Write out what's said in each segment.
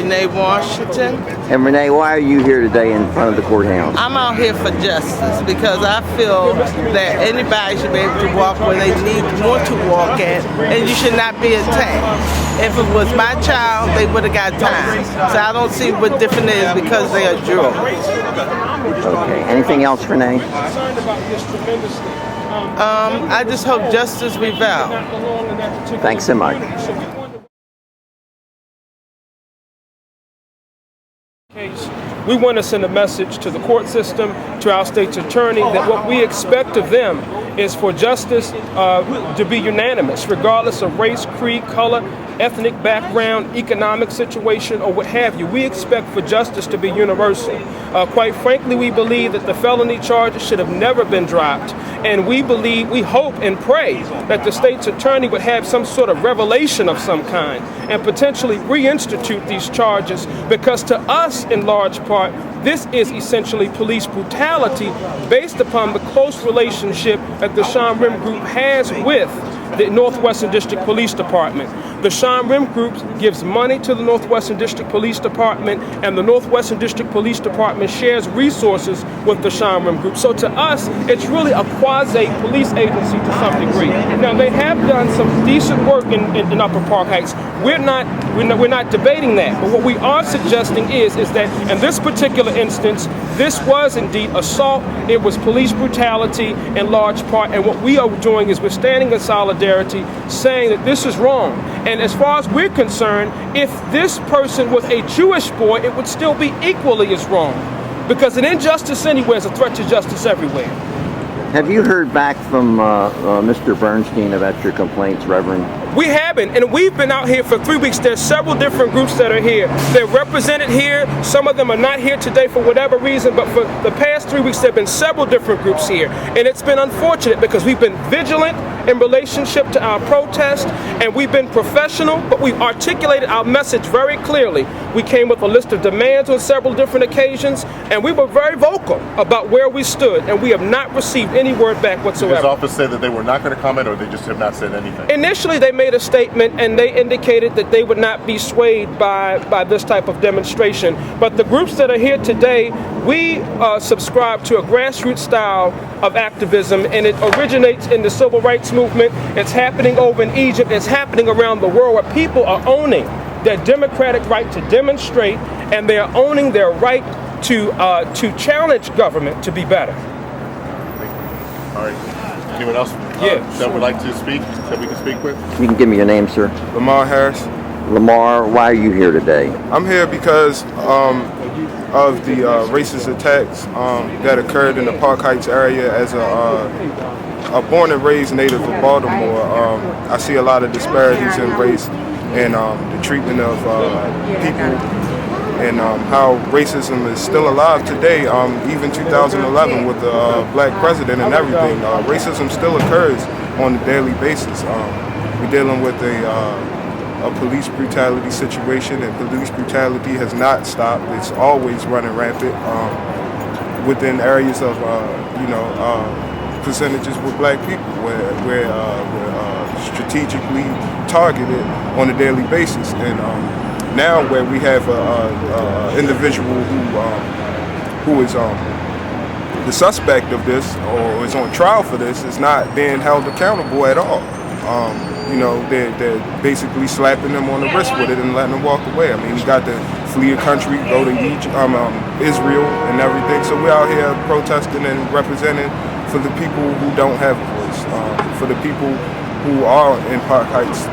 Renee Washington. And Renee, why are you here today in front of the courthouse? I'm out here for justice because I feel that anybody should be able to walk where they want to walk at, and you should not be attacked. If it was my child, they would have got time. So I don't see what different it is because they are Jewish. Okay. Anything else, Renee? I just hope justice prevails. Thanks so much. We want to send a message to the court system, to our state's attorney, that what we expect of them is for justice to be unanimous, regardless of race, creed, color, ethnic background, economic situation, or what have you. We expect for justice to be universal. Quite frankly, we believe that the felony charges should have never been dropped, and we hope and pray that the state's attorney would have some sort of revelation of some kind and potentially reinstitute these charges, because to us, in large part, this is essentially police brutality based upon the close relationship that the Shomrim Group has with the Northwestern District Police Department. The Shomrim Group gives money to the Northwestern District Police Department, and the Northwestern District Police Department shares resources with the Shomrim Group. So to us, it's really a quasi-police agency to some degree. Now, they have done some decent work in Upper Park Heights. We're not debating that, but what we are suggesting is that in this particular instance, this was indeed assault. It was police brutality in large part, and what we are doing is we're standing in solidarity, saying that this is wrong. And as far as we're concerned, if this person was a Jewish boy, it would still be equally as wrong, because an injustice anywhere is a threat to justice everywhere. Have you heard back from Mr. Bernstein about your complaints, Reverend? We haven't, and we've been out here for 3 weeks. There's several different groups that are here. They're represented here. Some of them are not here today for whatever reason, but for the past 3 weeks, there have been several different groups here. And it's been unfortunate because we've been vigilant in relationship to our protest, and we've been professional, but we've articulated our message very clearly. We came with a list of demands on several different occasions, and we were very vocal about where we stood, and we have not received any word back whatsoever. Did his office say that they were not going to comment, or they just have not said anything? Initially, they made a statement, and they indicated that they would not be swayed by this type of demonstration. But the groups that are here today, we subscribe to a grassroots style of activism, and it originates in the civil rights movement. It's happening over in Egypt. It's happening around the world, where people are owning their democratic right to demonstrate, and they are owning their right to challenge government to be better. All right. Anyone else that would like to speak, that we can speak with? You can give me your name, sir. Lamar Harris. Lamar, why are you here today? I'm here because of the racist attacks that occurred in the Park Heights area. As a born and raised native of Baltimore, I see a lot of disparities in race and the treatment of people, and how racism is still alive today, even 2011 with the black president and everything. Racism still occurs on a daily basis. We're dealing with a police brutality situation, and police brutality has not stopped. It's always running rampant within areas of, percentages with black people, where we're strategically targeted on a daily basis. And now where we have an individual who is the suspect of this, or is on trial for this, is not being held accountable at all. They're basically slapping him on the wrist with it and letting him walk away. I mean, he got to flee a country, go to Israel and everything. So we're out here protesting and representing for the people who don't have a voice, for the people who are in Park Heights,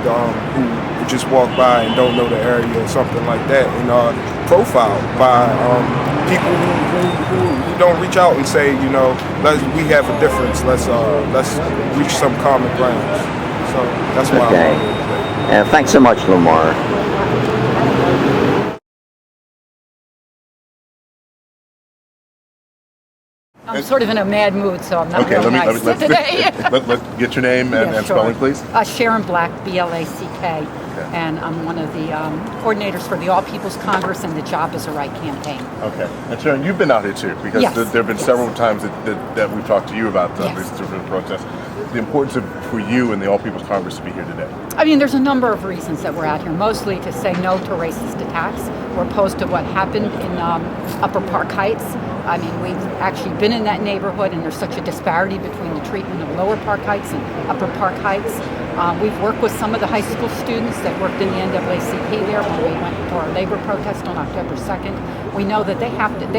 who just walk by and don't know the area or something like that, and are profiled by people who don't reach out and say, we have a difference. Let's reach some common ground. So that's why okay. I'm here today. Thanks so much, Lamar. I'm sort of in a mad mood, so I'm not real nice today. Let's get your name and spelling, please. Sharon Black, B-L-A-C-K, and I'm one of the coordinators for the All People's Congress and the Job is a Right campaign. Okay. And Sharon, you've been out here too, because there have been several times that we've talked to you about these different protests. the importance for you and the All People's Congress to be here today? I mean, there's a number of reasons that we're out here, mostly to say no to racist attacks. We're opposed to what happened in Upper Park Heights. I mean, we've actually been in that neighborhood, and there's such a disparity between the treatment of Lower Park Heights and Upper Park Heights. We've worked with some of the high school students that worked in the NAACP there when we went for our labor protest on October 2nd. We know that they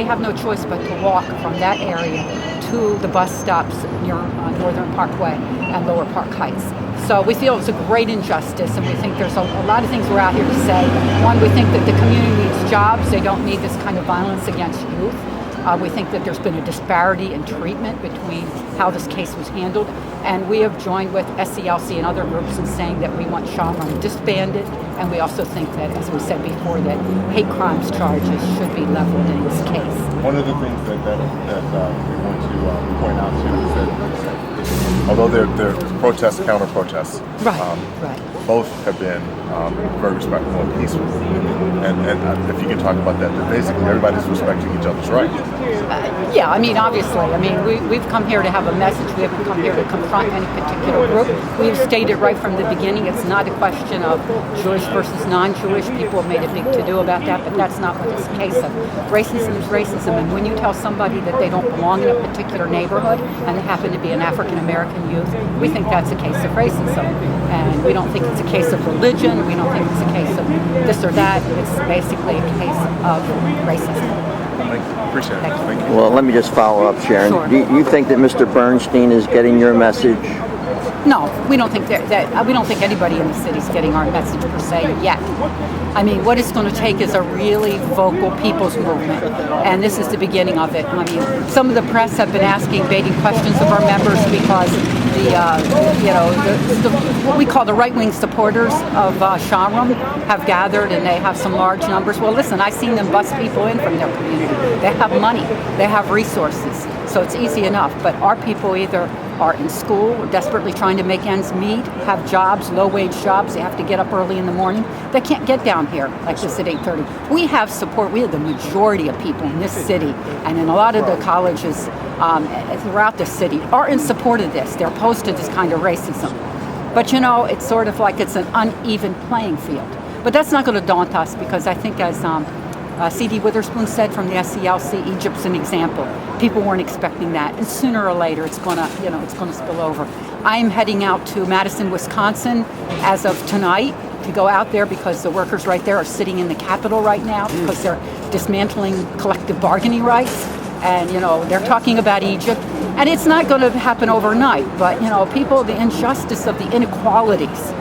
have no choice but to walk from that area to the bus stops near Northern Parkway and Lower Park Heights. So we feel it's a great injustice, and we think there's a lot of things we're out here to say. One, we think that the community needs jobs. They don't need this kind of violence against youth. We think that there's been a disparity in treatment between how this case was handled, and we have joined with SCLC and other groups in saying that we want Shomrim disbanded, and we also think that, as we said before, that hate crimes charges should be leveled in this case. One of the things that we want to point out too is that although they're protests, counter-protests, Right. both have been very respectful and peaceful. And if you can talk about that basically everybody's respecting each other's rights. Yeah, I mean, obviously. I mean, we've come here to have a message. We haven't come here to confront any particular group. We've stated right from the beginning it's not a question of Jewish versus non-Jewish. People have made a big to-do about that, but that's not what it's a case of. Racism is racism, and when you tell somebody that they don't belong in a particular neighborhood and they happen to be an African-American youth, we think that's a case of racism. And we don't think it's a case of religion. We don't think it's a case of this or that. It's basically a case of racism. Thank you. Appreciate it. Thank you. Well, let me just follow up, Sharon. Sure. Do you think that Mr. Bernstein is getting your message? No, we don't think we don't think anybody in the city is getting our message per se yet. I mean, what it's going to take is a really vocal people's movement, and this is the beginning of it. I mean, some of the press have been asking baiting questions of our members because what we call the right-wing supporters of Shomrim have gathered, and they have some large numbers. Well, listen, I've seen them bus people in from their community. They have money, they have resources, so it's easy enough. But our people either are in school, desperately trying to make ends meet, have jobs, low-wage jobs. They have to get up early in the morning. They can't get down here like this at 8:30. We have support. We have the majority of people in this city and in a lot of the colleges throughout the city are in support of this. They're opposed to this kind of racism. But it's sort of like it's an uneven playing field. But that's not going to daunt us, because I think, as C.D. Witherspoon said from the SCLC, Egypt's an example. People weren't expecting that, and sooner or later it's going to spill over. I am heading out to Madison, Wisconsin, as of tonight, to go out there because the workers right there are sitting in the Capitol right now because they're dismantling collective bargaining rights, and they're talking about Egypt, and it's not going to happen overnight. But people, the injustice of the inequalities.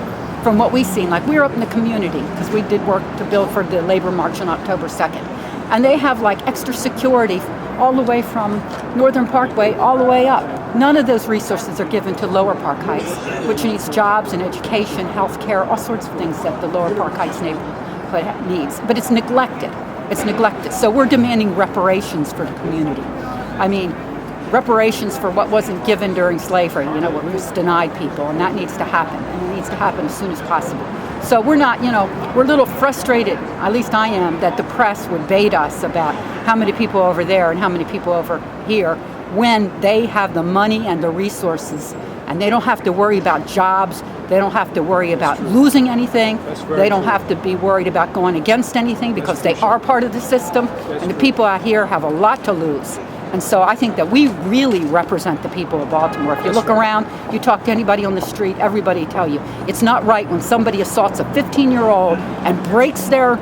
From what we've seen, like we're up in the community because we did work to build for the labor march on October 2nd. And they have like extra security all the way from Northern Parkway all the way up. None of those resources are given to Lower Park Heights, which needs jobs and education, health care, all sorts of things that the Lower Park Heights neighborhood needs. But it's neglected. It's neglected. So we're demanding reparations for the community. I mean, reparations for what wasn't given during slavery, what was denied people, and that needs to happen, and it needs to happen as soon as possible. So we're not, we're a little frustrated, at least I am, that the press would bait us about how many people over there and how many people over here when they have the money and the resources, and they don't have to worry about jobs, they don't have to worry about losing anything, they don't have to be worried about going against anything because they are part of the system, and the people out here have a lot to lose. And so I think that we really represent the people of Baltimore. If you look around, you talk to anybody on the street, everybody tell you it's not right when somebody assaults a 15-year-old and breaks their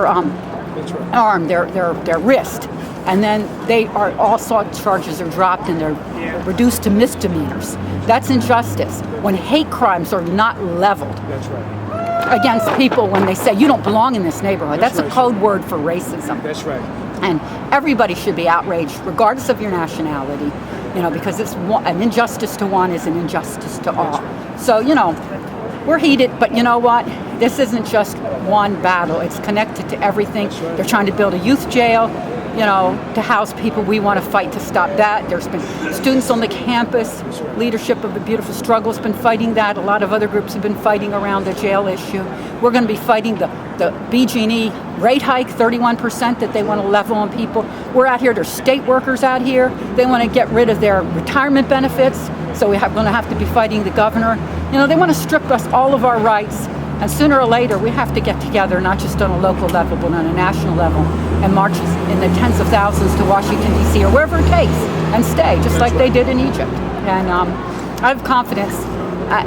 arm, their wrist, and then all assault charges are dropped and they're reduced to misdemeanors. That's injustice. When hate crimes are not leveled against people, when they say you don't belong in this neighborhood, that's a code word for racism. That's right. And everybody should be outraged, regardless of your nationality, because it's an injustice to one is an injustice to all. So, we're heated, but you know what? This isn't just one battle. It's connected to everything. They're trying to build a youth jail, to house people. We want to fight to stop that. There's been students on the campus. Leadership of the Beautiful Struggle has been fighting that. A lot of other groups have been fighting around the jail issue. We're going to be fighting the BG&E rate hike, 31% that they want to level on people. We're out here. There's state workers out here. They want to get rid of their retirement benefits. So we're going to have to be fighting the governor. You know, they want to strip us all of our rights. And sooner or later, we have to get together, not just on a local level, but on a national level, and march in the tens of thousands to Washington, D.C., or wherever it takes, and stay, just like they did in Egypt. And I have confidence.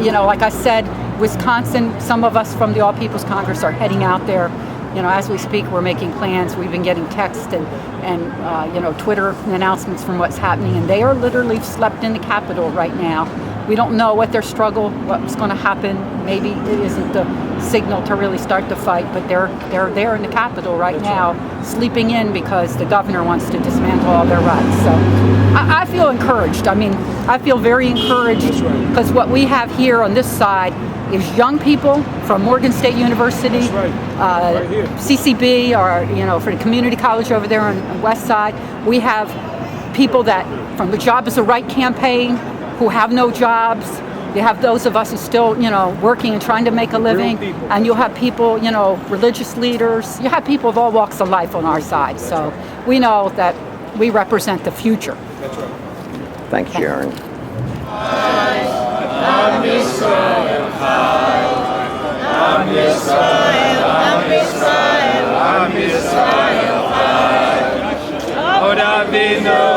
You know, like I said, Wisconsin, some of us from the All People's Congress are heading out there. You know, as we speak, we're making plans. We've been getting text and you know, Twitter announcements from what's happening, and they are literally slept in the Capitol right now. We don't know what their struggle, what's going to happen. Maybe it isn't the signal to really start the fight, but they're there in the Capitol right now, sleeping in because the governor wants to dismantle all their rights. So I feel encouraged. I mean, I feel very encouraged because what we have here on this side is young people from Morgan State University, CCB, or, you know, for the community college over there on the west side. We have people that from the Job is a Right campaign who have no jobs. You have those of us who still, you know, working and trying to make a living. And you'll have people, you know, religious leaders. You have people of all walks of life on our side. So we know that we represent the future. Thanks, Sharon. Ora vino